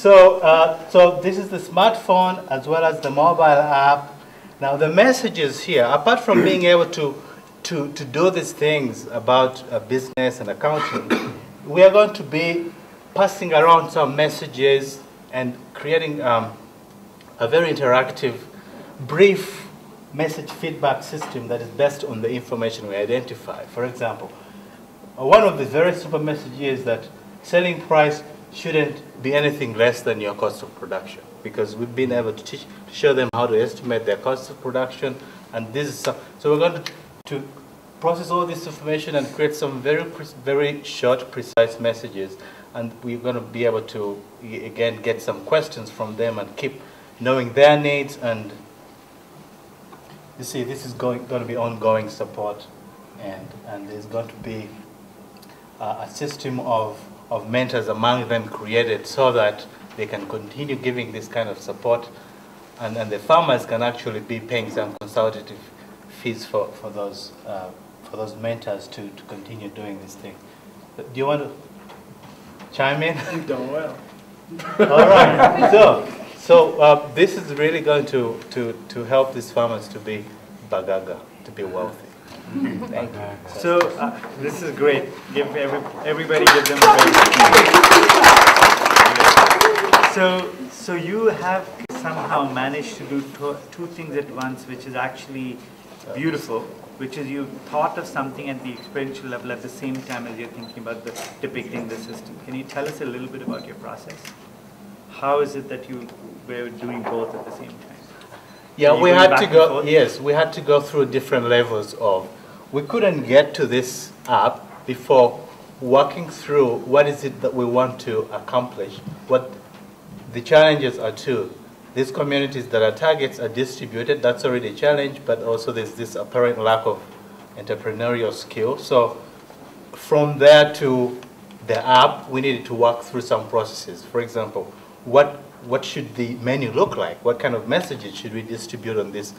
So this is the smartphone as well as the mobile app. Now the messages here, apart from being able to do these things about business and accounting, we are going to be passing around some messages and creating a very interactive, brief message feedback system that is based on the information we identify. For example, one of the very simple messages is that selling price shouldn't be anything less than your cost of production, because we've been able to show them how to estimate their cost of production, and this is so we're going to process all this information and create some very short, precise messages, and we're going to be able to again get some questions from them and keep knowing their needs. And you see, this is going to be ongoing support, and there's going to be a system of mentors among them created so that they can continue giving this kind of support, and the farmers can actually be paying some consultative fees for those mentors to continue doing this thing. Do you want to chime in? You've done well. All right. So this is really going to help these farmers to be bagaga, to be wealthy. Thank you. So this is great. Everybody give them a break. So you have somehow managed to do two things at once, which is actually beautiful, which is you thought of something at the experiential level at the same time as you're thinking about depicting the system. Can you tell us a little bit about your process? How is it that you were doing both at the same time? Yeah, we had to go. Yes, we had to go through different levels of. We couldn't get to this app before working through what is it that we want to accomplish. What the challenges are too. These communities that are targets are distributed. That's already a challenge, but also there's this apparent lack of entrepreneurial skill. So from there to the app, we needed to work through some processes. For example, what should the menu look like? What kind of messages should we distribute on this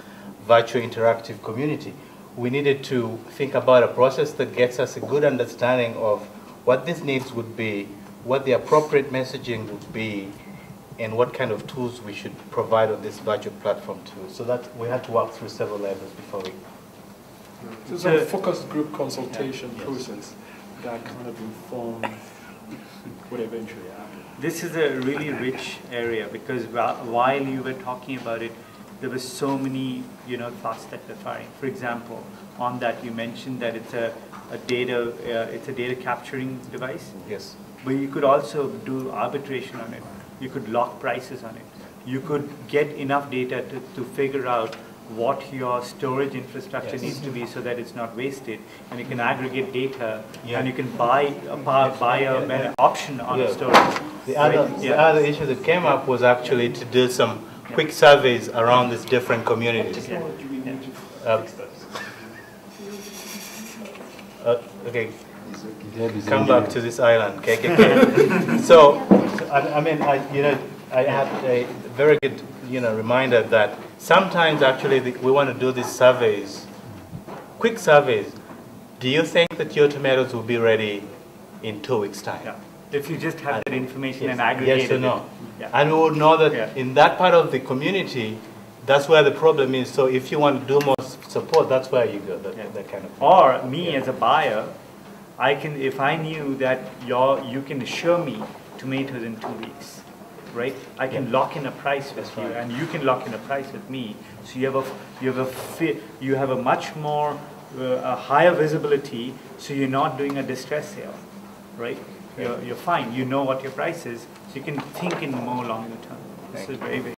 virtual interactive community? We needed to think about a process that gets us a good understanding of what these needs would be, what the appropriate messaging would be, and what kind of tools we should provide on this virtual platform too. So that we had to walk through several levels before we. So it's a focused group consultation process that kind of informed what eventually happened. This is a really rich area because while you were talking about it, there were so many thoughts that were firing. For example, on that you mentioned that it's a data capturing device. Yes. But you could also do arbitration on it. You could lock prices on it. You could get enough data to figure out what your storage infrastructure needs to be so that it's not wasted, and you can aggregate data, and you can buy an option on a storage. The other issue that came up was actually to do some quick surveys around these different communities. Okay, come back to this island, KKK. So, I mean, I had a very good, reminder that sometimes actually we want to do these surveys, quick surveys. Do you think that your tomatoes will be ready in 2 weeks' time? Yeah. If you just have that information and aggregate yes or no. Yeah. And we would know that in that part of the community, that's where the problem is. So if you want to do more support, that's where you go, that kind of thing. Or me as a buyer, if I knew that you can assure me tomatoes in 2 weeks, right? I can lock in a price with you, and you can lock in a price with me. So you have a much more a higher visibility. So you're not doing a distress sale, right? You're fine. You know what your price is, so you can think in more longer term. This is very, very